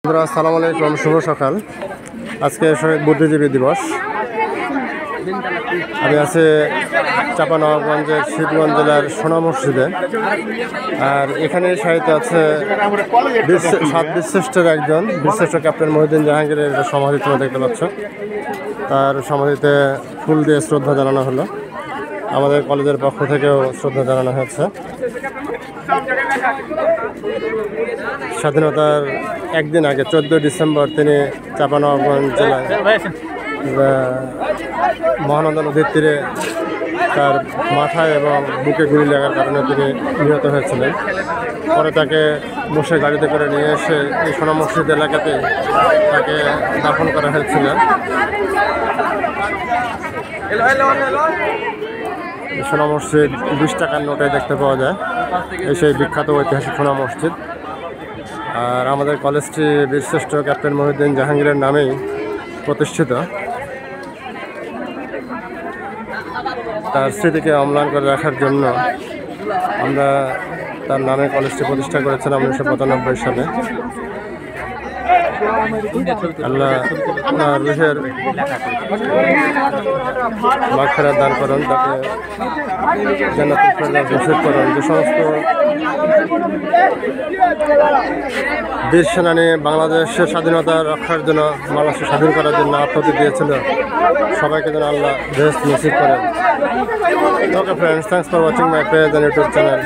বন্ধুরা আসসালামু আলাইকুম, শুভ সকাল। আজকে শহীদ বুদ্ধিজীবী দিবস। আমি আছি চাঁপানবাবগঞ্জের শিবগঞ্জ জেলার সোনা মসজিদে। আর এখানে সাহিত্য আছে সাত বীরশ্রেষ্ঠের একজন বীরশ্রেষ্ঠ ক্যাপ্টেন মহিউদ্দিন জাহাঙ্গীরের সমাধি তোমরা দেখতে পাচ্ছ। তার সমাধিতে ফুল দিয়ে শ্রদ্ধা জানানো হলো। আমাদের কলেজের পক্ষ থেকেও শ্রদ্ধা জানানো হয়েছে। স্বাধীনতার একদিন আগে 14 ডিসেম্বর তিনি চাঁপানবাবগঞ্জ জেলায় মহানন্দা নদীর তীরে তার মাথায় এবং বুকে গুলি লাগার কারণে তিনি নিহত হয়েছিলেন। পরে তাকে বসে গাড়িতে করে নিয়ে এসে এই সোনা মসজিদ এলাকাতে তাকে দাফন করা হয়েছিল। সোনা মসজিদ 20 টাকার নোটে দেখতে পাওয়া যায়, এই সেই বিখ্যাত ঐতিহাসিক সোনা মসজিদ। আর আমাদের কলেজটি বীরশ্রেষ্ঠ ক্যাপ্টেন মহিউদ্দিন জাহাঙ্গীরের নামেই প্রতিষ্ঠিত। তার স্মৃতিকে অম্লান করে রাখার জন্য আমরা তার নামে কলেজটি প্রতিষ্ঠা করেছিলাম 1995 সালে। আল্লাহ রুহের মাগফিরাত দান করুন, তাকে জান্নাতুল ফেরদাউস নসিব করুন। যে সমস্ত বীর সেনানী বাংলাদেশের স্বাধীনতা রক্ষার জন্য, বাংলাদেশকে স্বাধীন করার জন্য আত্মাহুতি দিয়েছিল, সবাইকে যেন আল্লাহ বেহেশত নসিব করেন। Okay friends, thanks for watching my page and YouTube channel.